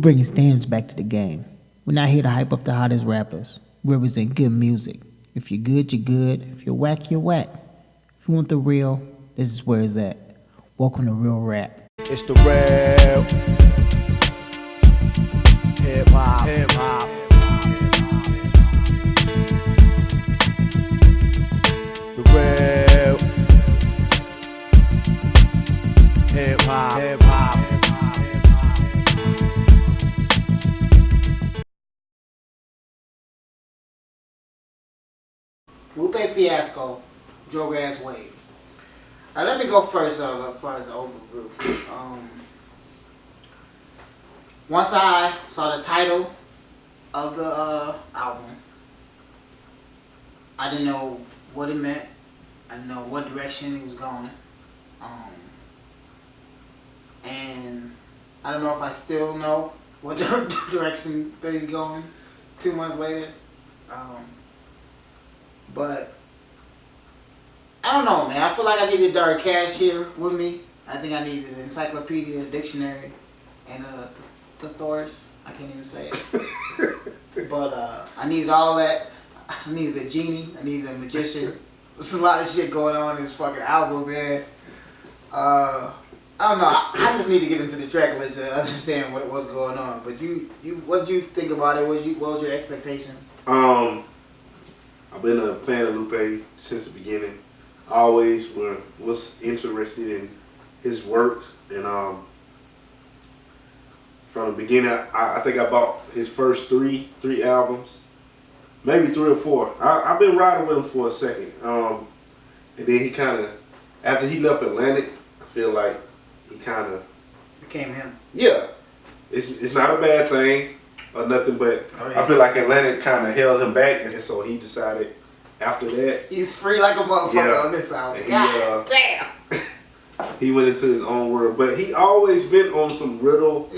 Bringing standards back to the game. We're not here to hype up the hottest rappers. We represent good music. If you're good, you're good. If you're whack, you're whack. If you want the real, this is where it's at. Welcome to Real Rap. It's the real hip hop. The real hip hop. Lupe, Fiasco, Drogas Wave. Let me go first as far as the overview. Once I saw the title of the album, I didn't know what it meant. I didn't know what direction it was going. And I don't know if I still know what direction that he's going 2 months later. But I don't know, man. I feel like I needed Dark Cash here with me. I think I needed an encyclopedia, dictionary, and the TORRES. I can't even say it. But I needed all that. I needed a genie. I needed a magician. There's a lot of shit going on in this fucking album, man. I don't know. I just need to get into the track list to understand what was going on. But what did you think about it? What was your expectations? I've been a fan of Lupe since the beginning. I always was interested in his work, and from the beginning, I think I bought his first three albums, maybe 3 or 4. I've been riding with him for a second, and then he kind of, after he left Atlantic, I feel like he kind of became him. Yeah, it's not a bad thing or nothing, but I feel like Atlantic kind of held him back, and so he decided after that he's free like a motherfucker on this album. God damn. He went into his own world, but he always been on some riddle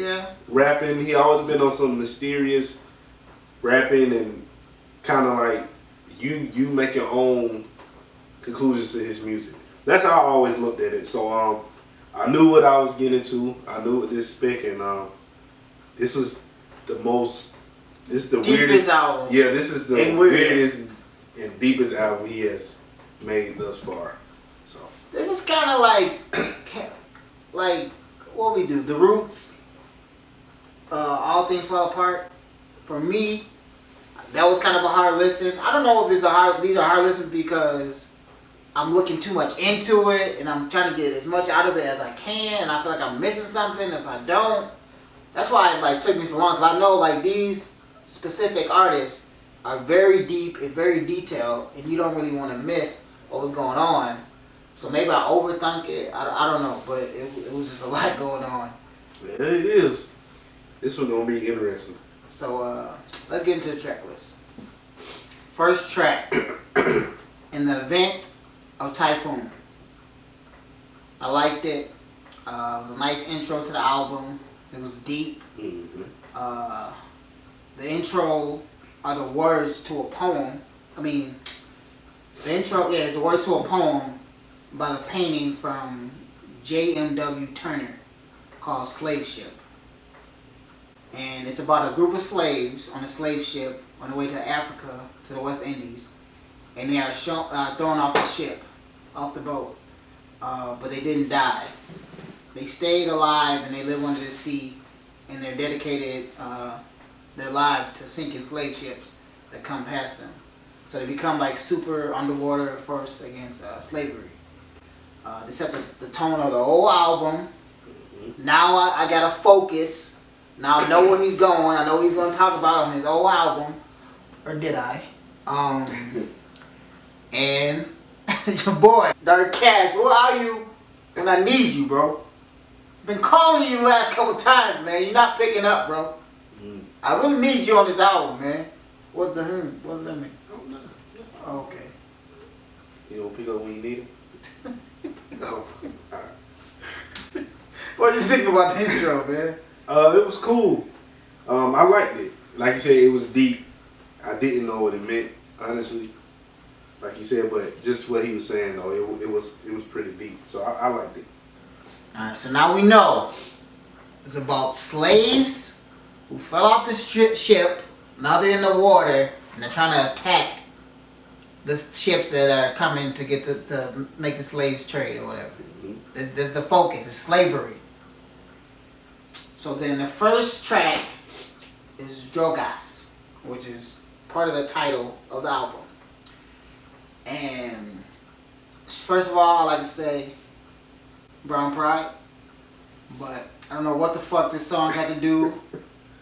rapping. He always been on some mysterious rapping, and kind of like you make your own conclusions to his music. That's how I always looked at it. So I knew what I was getting into. I knew what this spec, and this was the most. This is the deepest weirdest album. Yeah, this is the weirdest and deepest album he has made thus far. So this is kind of like what we do. The Roots. All Things Fall Apart. For me, that was kind of a hard listen. I don't know if these are hard listens because I'm looking too much into it and I'm trying to get as much out of it as I can, and I feel like I'm missing something if I don't. That's why it took me so long, because I know these specific artists are very deep and very detailed, and you don't really want to miss what was going on. So maybe I overthink it. I don't know, but it was just a lot going on. Yeah, it is. This one's gonna be interesting. So let's get into the track list. First track, In the Event of Typhoon. I liked it. It was a nice intro to the album. It was deep. The intro are the words to a poem. The intro, it's the words to a poem by the painting from J.M.W. Turner called Slave Ship. And it's about a group of slaves on a slave ship on the way to Africa, to the West Indies. And they are thrown off the ship, off the boat. But they didn't die. They stayed alive and they live under the sea, and they're dedicated their lives to sinking slave ships that come past them. So they become super underwater force against slavery. They set the tone of the whole album. Now I gotta focus. Now I know where he's going. I know what he's gonna talk about on his old album. Or did I? And your boy, Dark Cash, where are you when I need you, bro? Been calling you the last couple times, man. You're not picking up, bro. I really need you on this album, man. What's that mean? What's that mean? Oh, okay. You don't pick up when you need him? No. Alright. What do you think about the intro, man? It was cool. I liked it. Like you said, it was deep. I didn't know what it meant, honestly. Like you said, but just what he was saying, though, it was pretty deep. So I liked it. Alright, so now we know it's about slaves fell off the ship. Now they're in the water and they're trying to attack the ships that are coming to get to make the slaves trade or whatever. This is the focus. It's slavery. So then the first track is Drogas, which is part of the title of the album. And first of all, I like to say Brown Pride, but I don't know what the fuck this song had to do.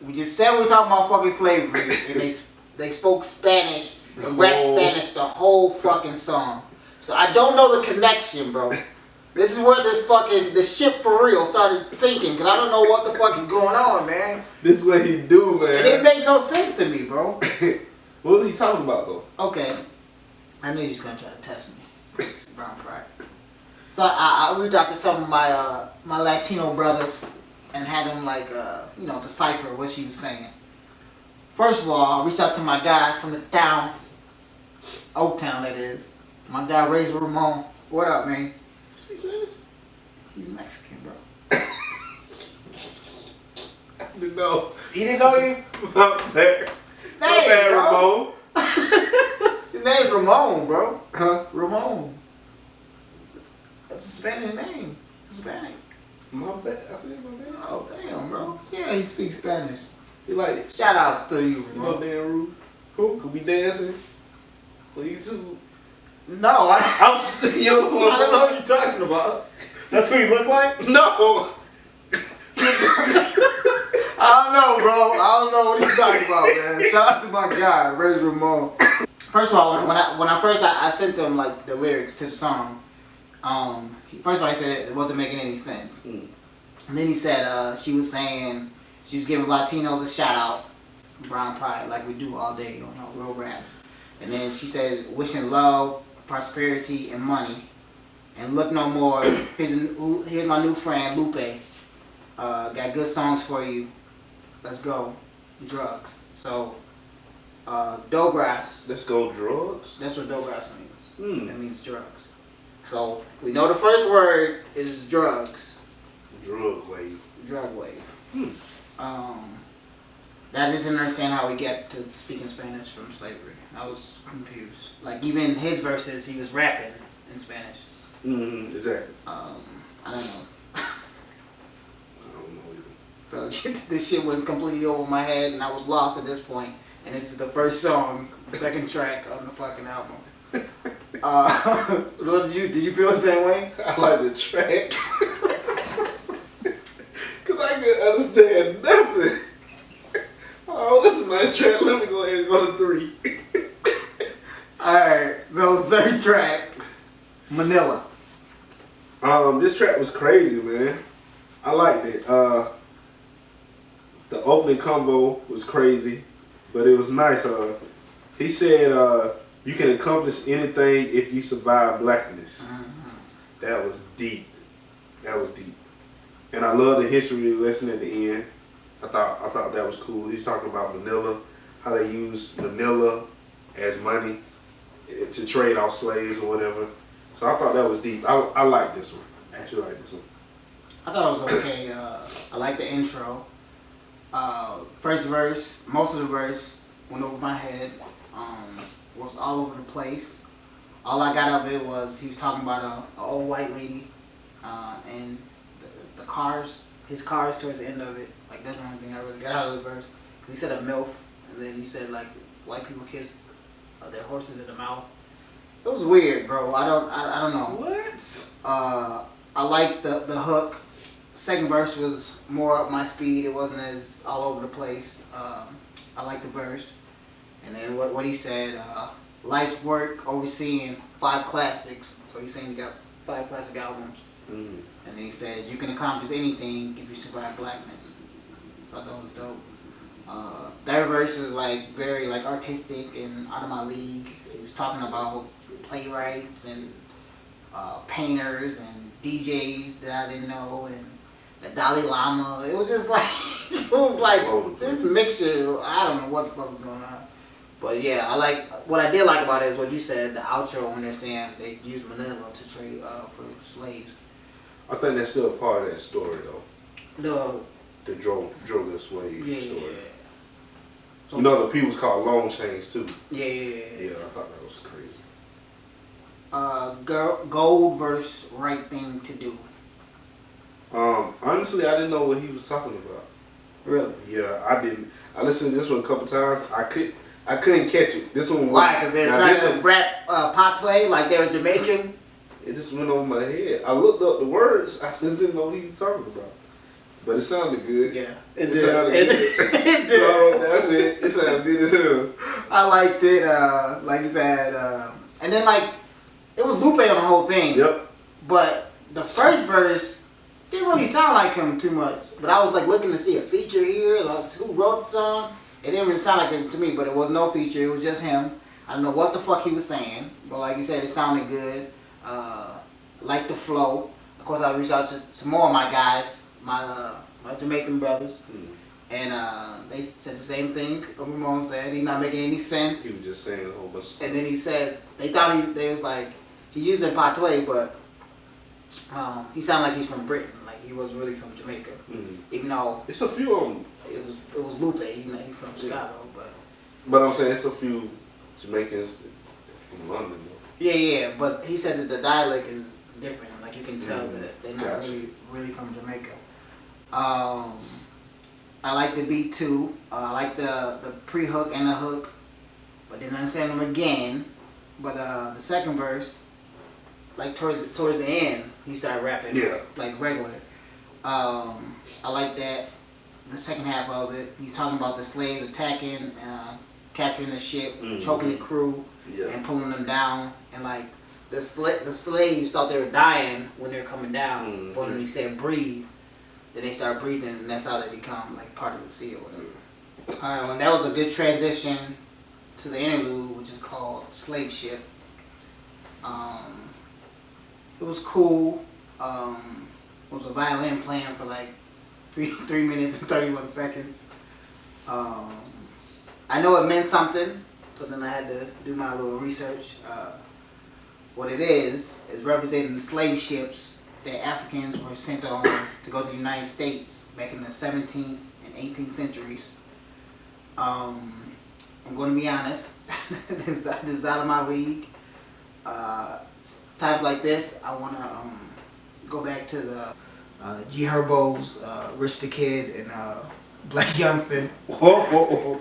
We just said we were talking about fucking slavery, and they spoke Spanish and rapped Spanish the whole fucking song. So I don't know the connection, bro. This is where the ship for real started sinking, because I don't know what the fuck is going on, man. This is what he do, man. It didn't make no sense to me, bro. What was he talking about, though? Okay. I knew he was going to try to test me. It's Brown Pride. So I reached out to some of my my Latino brothers and had them decipher what she was saying. First of all, I reached out to my guy from the town, Oaktown that is. My guy Ramon. What up, man? Speak Spanish? He's Mexican, bro. I didn't know. He didn't know you? My bad, Ramon. His name's Ramon, bro. Huh? Ramon. That's a Spanish name. Hispanic. My bad. I said my bad. Oh, damn, bro. Yeah, he speaks Spanish. He like, shout out to you, you bro. know damn rude. Who? Could be dancing? For you too. No, I You don't don't know what you're talking about. That's who you look like? No. I don't know, bro. I don't know what he's talking about, man. Shout out to my guy, Ramon. First of all, when I first sent him like the lyrics to the song, first of all he said it wasn't making any sense. And then he said she was saying she was giving Latinos a shout out, Brown Pride, like we do all day on our real rap. And then she says wishing love, prosperity, and money. And look no more. Here's my new friend Lupe. Got good songs for you. Let's go. Drugs. So, Drogas. Let's go drugs? That's what Drogas means. That means drugs. So, we know the first word is drugs. Drug wave. Drug wave. That doesn't understand how we get to speaking Spanish from slavery. I was confused. Like, even his verses, he was rapping in Spanish. Exactly. I don't know. I don't know either. So this shit went completely over my head, and I was lost at this point. And this is the first song, the second track on the fucking album. Did you feel the same way? I like the track. Cause I couldn't understand nothing. Oh, this is a nice track. Let me go ahead and go to 3. Alright, so third track, Manila. This track was crazy, man. I liked it. The opening combo was crazy, but it was nice. He said, you can accomplish anything if you survive blackness. That was deep. That was deep. And I love the history lesson at the end. I thought that was cool. He's talking about Manila, how they use Manila as money to trade off slaves or whatever. So I thought that was deep. I like this one. I actually like this one. I thought it was okay. I like the intro. First verse, most of the verse went over my head. Was all over the place. All I got of it was he was talking about an old white lady and the cars, his cars towards the end of it. Like that's the only thing I really got out of the verse. He said a MILF, and then he said like white people kiss their horses in the mouth. It was weird, bro. I don't know. What? I liked the hook. Second verse was more up my speed. It wasn't as all over the place. I liked the verse. And then what he said, life's work overseeing 5 classics. So he's saying he got 5 classic albums. And then he said, you can accomplish anything if you survive blackness. I thought that was dope. Third verse was like very like artistic and out of my league. He was talking about playwrights and painters and DJs that I didn't know and the Dalai Lama. It was just like this mixture. I don't know what the fuck was going on. But yeah, what I did like about it is what you said, the outro when they're saying they use Manila to trade for slaves. I think that's still a part of that story though. The Drogas wave story. Yeah. So you know the people's called long chains too. Yeah. Yeah, I thought that was crazy. Gold versus Right Thing to Do. Honestly, I didn't know what he was talking about. Really? Yeah, I didn't. I listened to this one a couple times. I couldn't catch it. This one. Why? Because they were trying to rap patois like they were Jamaican. It just went over my head. I looked up the words. I just didn't know what he was talking about. But it sounded good. Yeah, it sounded good. It did. So that's it. It sounded good as hell. I liked it. Like you said, and then like it was Lupe on the whole thing. Yep. But the first verse didn't really sound like him too much. But I was like looking to see a feature here, like who wrote the song. It didn't really sound like it to me, but it was no feature. It was just him. I don't know what the fuck he was saying, but like you said, it sounded good. Like the flow. Of course, I reached out to some more of my guys, my Jamaican brothers, and they said the same thing. Ramon said he's not making any sense. He was just saying a whole bunch of stuff. And then he said they thought they was like he's using patois, but he sounded like he's from Britain, like he wasn't really from Jamaica. Even though it's a few of them. It was Lupe, he's from Chicago, but I'm saying it's a few Jamaicans from London though. Yeah, but he said that the dialect is different. Like you can tell that they're not really from Jamaica. I like the beat too. I like the pre-hook and the hook, but didn't understand them again. But the second verse, like towards the end, he started rapping like regular. I like that. The second half of it, he's talking about the slaves attacking, capturing the ship, choking the crew, and pulling them down. And like the slaves thought they were dying when they were coming down, but when he said breathe, then they start breathing, and that's how they become like part of the sea or whatever. Alright, well that was a good transition to the interlude, which is called Slave Ship. It was cool. It was a violin playing for like 3 minutes and 31 seconds. I know it meant something, so then I had to do my little research. What it is representing the slave ships that Africans were sent on to go to the United States back in the 17th and 18th centuries. I'm going to be honest, this is out of my league. Times like this, I want to go back to the G Herbo's Rich the Kid and Black Youngster. Whoa.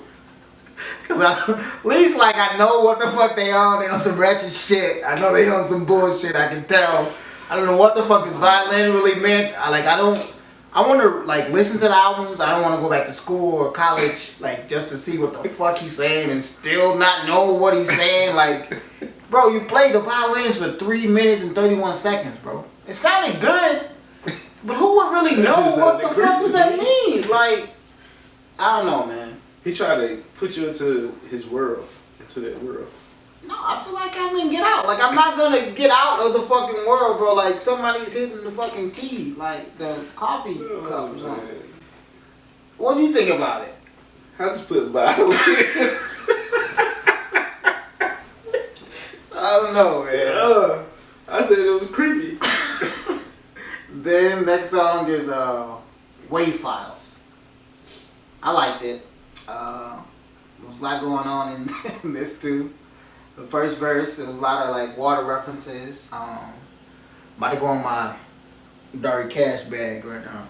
Cause at least like I know what the fuck they on. They on some ratchet shit. I know they on some bullshit. I can tell. I don't know what the fuck this violin really meant. I want to like listen to the albums. I don't want to go back to school or college like just to see what the fuck he's saying and still not know what he's saying. Like, bro, you played the violins for 3 minutes and 31 seconds, bro. It sounded good, but who would really know what the fuck does that mean? Like, I don't know, man. He tried to put you into his world, into that world. No, I feel like I'm in Get Out. Like, I'm not gonna get out of the fucking world, bro. Like, somebody's hitting the fucking tea, like the coffee cup or something. Man. What do you think about it? I just put violence. I don't know, man. I said it was creepy. Then next song is Wave Files. I liked it. There was a lot going on in this too. The first verse, there was a lot of like water references. About to go on my Dari Cash bag right now.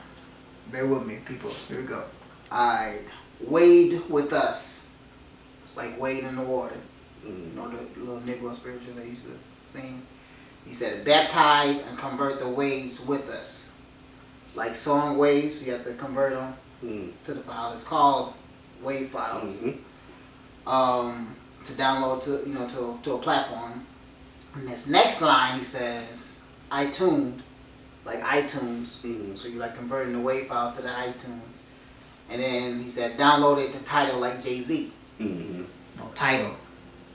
Bear with me, people. Here we go. Alright, wade with us. It's like wade in the water. You know the little Negro spiritual they used to sing. He said, baptize and convert the waves with us. Like song waves, you have to convert them to the file. It's called wave files. To download to a platform. And this next line he says, iTunes, like iTunes. So you like converting the wave files to the iTunes. And then he said, download it to Tidal like Jay-Z. No, Tidal.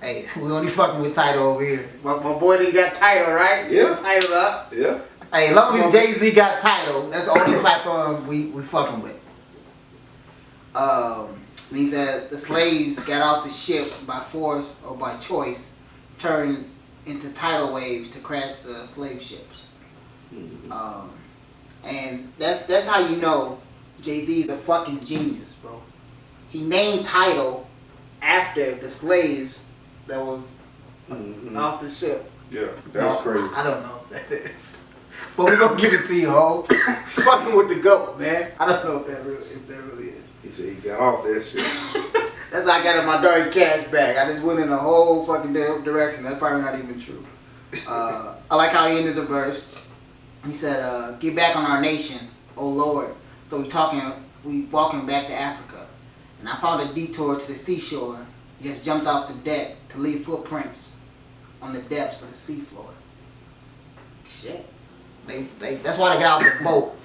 Hey, we only fucking with Tidal over here. My boy didn't got Tidal, right? Yeah. Tidal up. Yeah. Hey, as long as Jay-Z got Tidal, that's the only platform we fucking with. He said the slaves got off the ship by force or by choice, turned into tidal waves to crash the slave ships. And that's how you know Jay-Z is a fucking genius, bro. He named Tidal after the slaves that was off the ship. Yeah, that's crazy. I don't know if that is. But we're gonna give it to you, ho. Fucking with the goat, man. I don't know if that really is. He said he got off that shit. That's how I got in my dirty cash bag. I just went in a whole fucking direction. That's probably not even true. I like how he ended the verse. He said, "Get back on our nation, oh Lord." So we walking back to Africa, and I found a detour to the seashore. Just jumped off the deck to leave footprints on the depths of the seafloor. Shit. That's why they got off the boat.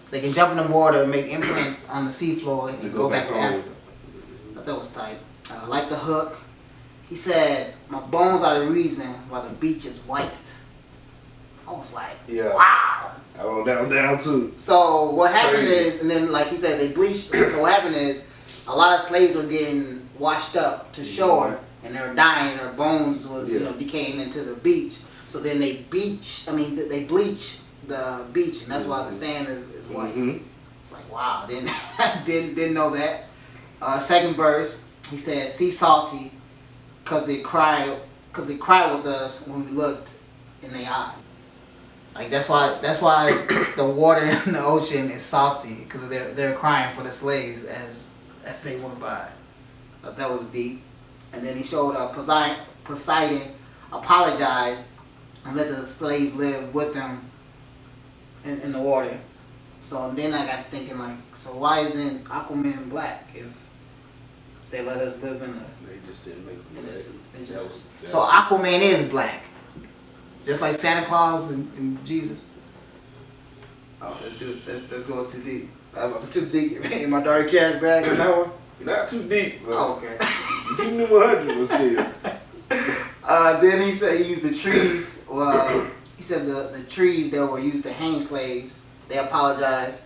So they can jump in the water and make imprints on the seafloor and go back to Africa. I thought that was tight. Like the hook. He said, "My bones are the reason why the beach is white." I was like, yeah. Wow. I wrote that one down too. So what happened crazy. is, and then like he said, they bleached. So what happened is, a lot of slaves were getting washed up to shore, and they were dying. Their bones was decaying into the beach. So then they bleach the beach, and that's why the sand is white. It's like, wow, didn't know that. Second verse, he said, "Sea salty, cause they cried with us when we looked in their eye." Like that's why the water in the ocean is salty, because they're crying for the slaves as they went by. That was deep. And then he showed Poseidon apologized and let the slaves live with them in the water. So then I got to thinking, like, so why isn't Aquaman black if they let us live in the... They just didn't make them black. So Aquaman is black. Just like Santa Claus and Jesus. Oh, let's go too deep. I'm too deep in my dark cash bag on that one. You're not too deep. Oh, okay. You knew 100 was there. Then he said he used the trees. Well, he said the trees that were used to hang slaves, they apologized.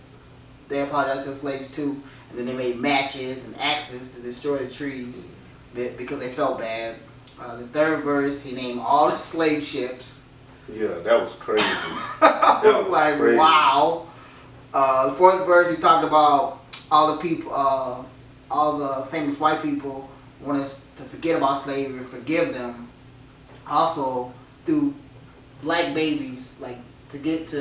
They apologized to the slaves too. And then they made matches and axes to destroy the trees because they felt bad. The third verse, he named all the slave ships. Yeah, that was crazy. I was like, crazy. Wow. The fourth verse, he talked about all the people, all the famous white people want us to forget about slavery and forgive them. Also, through black babies, like to get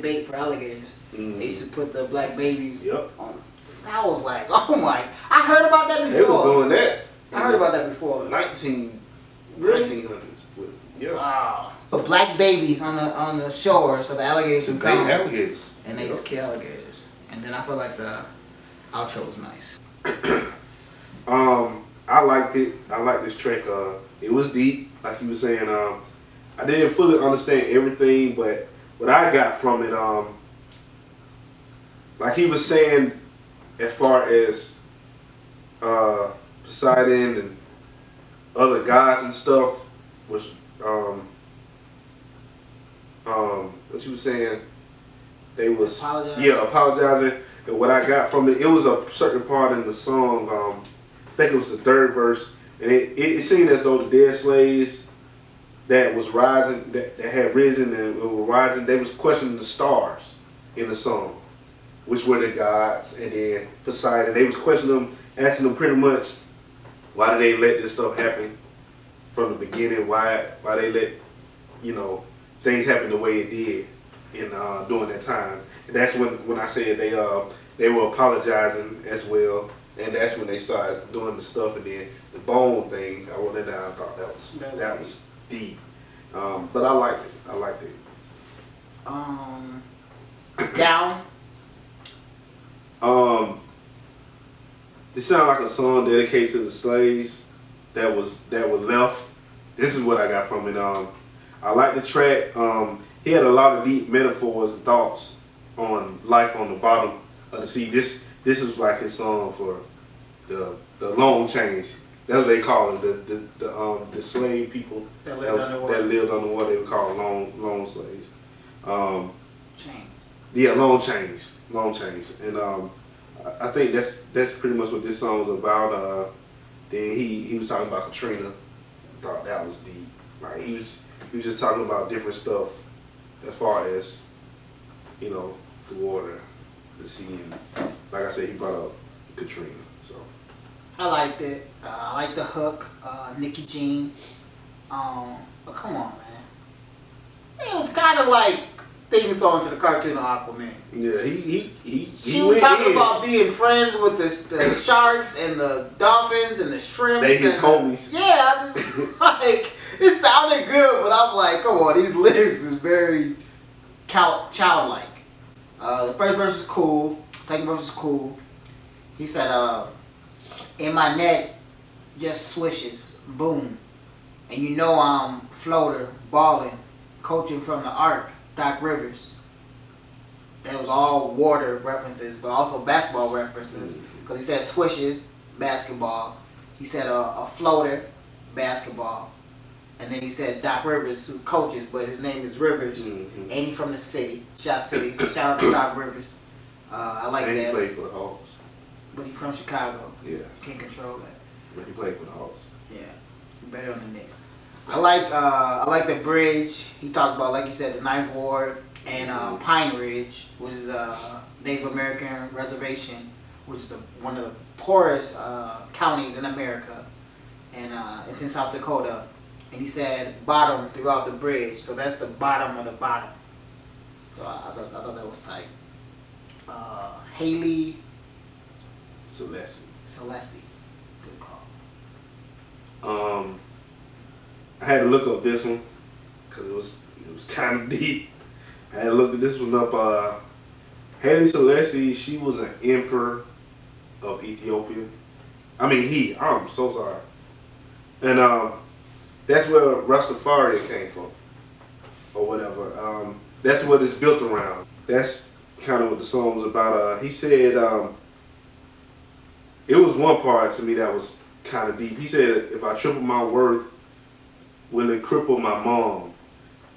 bait for alligators, they used to put the black babies on. I was like, oh my! I heard about that before. They was doing that. I heard about that before. 1900s. Yeah. Wow. But black babies on the shore, so the alligators would come. Alligators. And they just kill alligators. And then I feel like the outro was nice. I liked it. I liked this track. It was deep, like you were saying. I didn't fully understand everything, but what I got from it, like he was saying, as far as Poseidon and other gods and stuff, was what you were saying, they was apologizing. And what I got from it was a certain part in the song. I think it was the third verse, and it seemed as though the dead slaves that was rising, that had risen and were rising, they was questioning the stars in the song, which were the gods, and then Poseidon. They was questioning them, asking them pretty much, why did they let this stuff happen from the beginning? Why they let things happen the way it did in during that time? And that's when I said they were apologizing as well, and that's when they started doing the stuff. And then the bone thing, I wrote that down. I thought that was deep, but I liked it. Down. This sounded like a song dedicated to the slaves that were left. This is what I got from it. I like the track. He had a lot of deep metaphors and thoughts on life on the bottom of the sea. This is like his song for the long change. That's what they call it. The slave people that lived underwater. They were called long slaves. Chain. Yeah, long chains. And I think that's pretty much what this song was about. Then he was talking about Katrina. I thought that was deep. Like he was just talking about different stuff as far as the water, the sea, and like I said, he brought up Katrina. So I liked it. I liked the hook. Nikki Jean. But come on, man. It was kind of like theme song to the cartoon of Aquaman. Yeah, She was talking about being friends with the sharks and the dolphins and the shrimps. They his homies. Yeah, I just like it sounded good, but I'm like, come on, these lyrics is very childlike. The first verse is cool. Second verse is cool. He said, "In my net, just swishes, boom, and you know I'm floater, balling, coaching from the Ark, Doc Rivers." That was all water references, but also basketball references. Because he said swishes, basketball. He said a floater, basketball. And then he said Doc Rivers, who coaches, but his name is Rivers. And he from the city, Shot City. So shout out to Doc Rivers. I like that. He played for the Hawks. But he from Chicago. Yeah. Can't control that. But he played for the Hawks. Yeah. Better on the Knicks. I like the bridge. He talked about, like you said, the Ninth Ward and Pine Ridge, which is a Native American reservation, which is one of the poorest counties in America, and it's in South Dakota. And he said bottom throughout the bridge, so that's the bottom of the bottom. So I thought that was tight. Haile Selassie, good call. I had to look up this one because it was kind of deep. I had to look this one up. Haile Selassie, she was an emperor of Ethiopia. I'm so sorry. And that's where Rastafari came from, or whatever. That's what it's built around. That's kind of what the song was about. He said, it was one part to me that was kind of deep. He said, if I triple my worth, will it cripple my mom?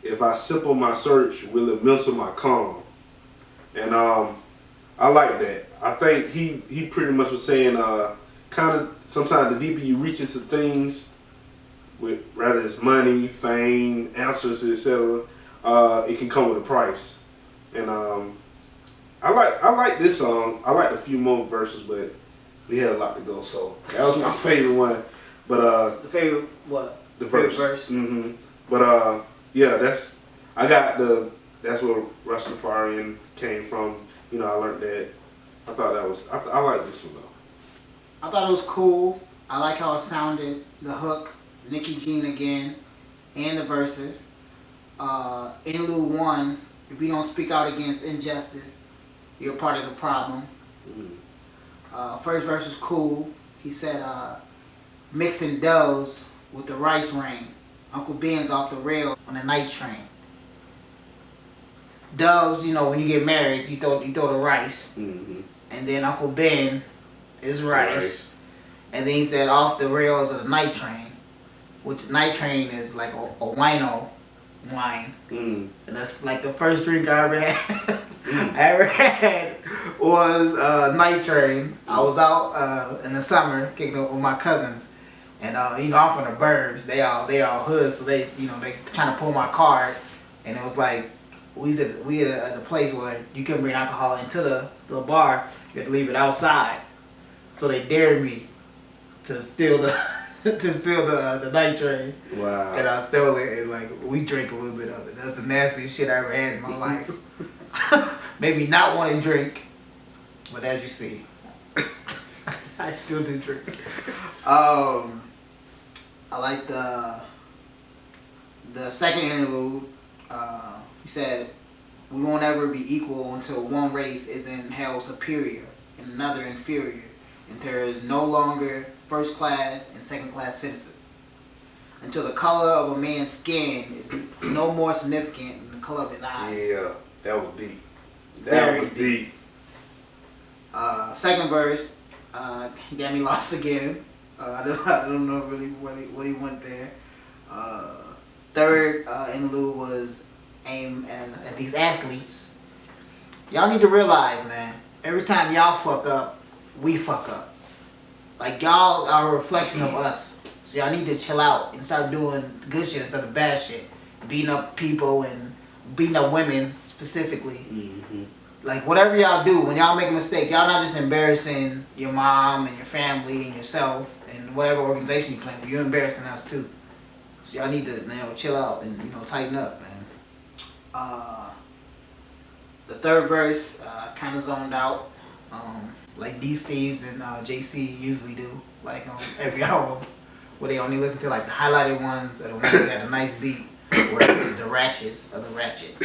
If I simple my search, will it mental my calm? And I like that. I think he pretty much was saying kind of sometimes the deeper you reach into things, with rather it's money, fame, answers, etc., it can come with a price. And I like this song. I like a few more verses, but we had a lot to go. So that was my favorite one. But the favorite what? The verse. But yeah, that's where Rastafarian came from. You know, I learned that. I thought that was I like this one though. I thought it was cool. I like how it sounded. The hook, Nikki Jean again, and the verses. Interlude 1, if you don't speak out against injustice, you're part of the problem. First verse is cool. He said, mixing doughs with the rice rain. Uncle Ben's off the rail on the night train. Doves, you know, when you get married, you throw the rice. And then Uncle Ben is rice. And then he said off the rails of the night train, which the night train is like a wino wine. And that's like the first drink I ever had. I ever had was night train. I was out in the summer kicking it with my cousins. And you know, I'm from the burbs. They all hood, so they trying to pull my card, and it was like we at a place where you couldn't bring alcohol into the bar. You had to leave it outside. So they dared me to steal the night train. Wow. And I stole it, and like we drank a little bit of it. That's the nastiest shit I ever had in my life. Maybe not want to drink, but as you see, I still do drink. I like the second interlude. He said, we won't ever be equal until one race isn't held superior and another inferior, and there is no longer first class and second class citizens. Until the color of a man's skin is no more significant than the color of his eyes. Yeah, that was deep. That was deep. Second verse, he got me lost again. I don't know really what he went there. Third interlude was aimed at these athletes. Y'all need to realize, man, every time y'all fuck up, we fuck up. Like, y'all are a reflection of us. So y'all need to chill out and start doing good shit instead of bad shit. Beating up people and beating up women specifically. like whatever y'all do, when y'all make a mistake, y'all not just embarrassing your mom and your family and yourself and whatever organization you play for. You're embarrassing us too. So y'all need to chill out and tighten up, man. The third verse kind of zoned out, like D Steve's and JC usually do, like on every album, where they only listen to like the highlighted ones or the ones that had a nice beat, where it was the ratchets of the ratchet.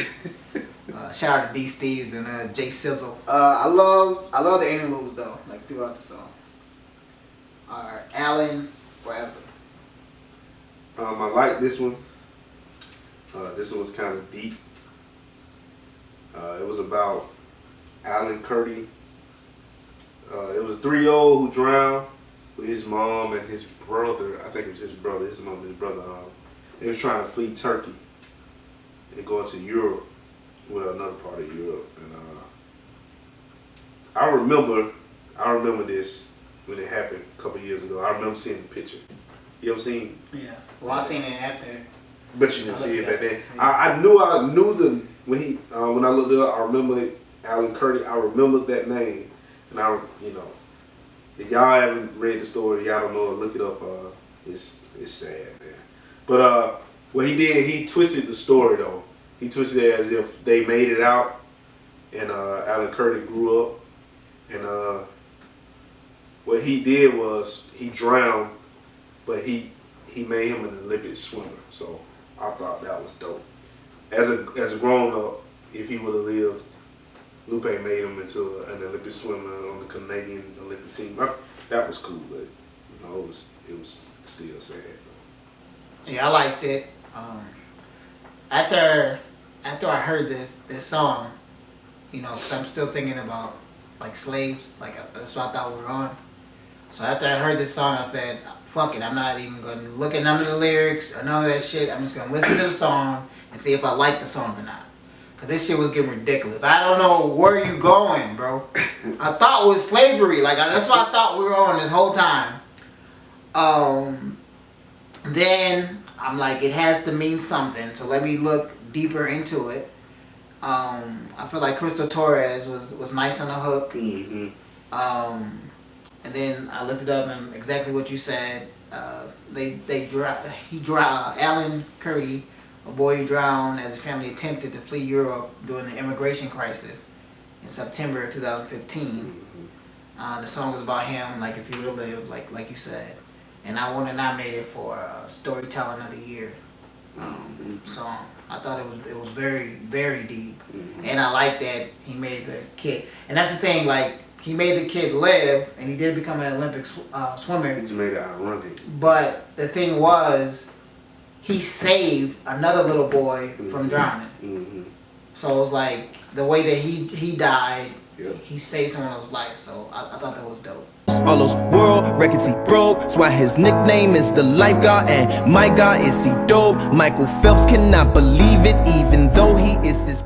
Shout out to D Steve's and J Sizzle. I love the interludes though, like throughout the song. Alright, Allen Forever. I like this one. This one was kind of deep. It was about Alan Kurdi. It was a 3-year-old who drowned with his mom and his brother. I think it was his brother, his mom and his brother. They was trying to flee Turkey and go into Europe, well, another part of Europe. And I remember this when it happened a couple years ago. I remember seeing the picture. You ever seen? Yeah. Well, I seen it after. But you didn't see it back then. I knew the when I looked it up. I remember Alan Kurdi. I remembered that name, and if y'all haven't read the story, y'all don't know it. Look it up. It's sad, man. But what he did, he twisted the story though. He twisted it as if they made it out, and Alan Kurdi grew up, and what he did was he drowned, but he made him an Olympic swimmer. So I thought that was dope. As a grown up, if he would have lived, Lupe made him into an Olympic swimmer on the Canadian Olympic team. That was cool, but it was still sad. Yeah, I liked it. After I heard this song, because I'm still thinking about like slaves, like that's what I thought we were on. So after I heard this song, I said, fuck it, I'm not even going to look at none of the lyrics or none of that shit. I'm just going to listen to the song and see if I like the song or not. Because this shit was getting ridiculous. I don't know where you going, bro. I thought it was slavery. Like, that's what I thought we were on this whole time. Then I'm like, it has to mean something. So let me look deeper into it. I feel like Crystal Torres was nice on the hook. Mm-hmm. And then I looked it up and exactly what you said. Alan Kurdi, a boy who drowned as his family attempted to flee Europe during the immigration crisis in September of 2015. The song was about him, like if he would have lived, like you said. And I won a nominated for Storytelling of the Year song. I thought it was very, very deep. And I like that he made the kid. And that's the thing, like, he made the kid live, and he did become an Olympic swimmer. He just made it ironic. But the thing was, he saved another little boy from drowning. So it was like, the way that he died, he saved someone else's life. So I thought that was dope. All those world records he broke, that's why his nickname is the lifeguard, and my God is he dope. Michael Phelps cannot believe it, even though he is his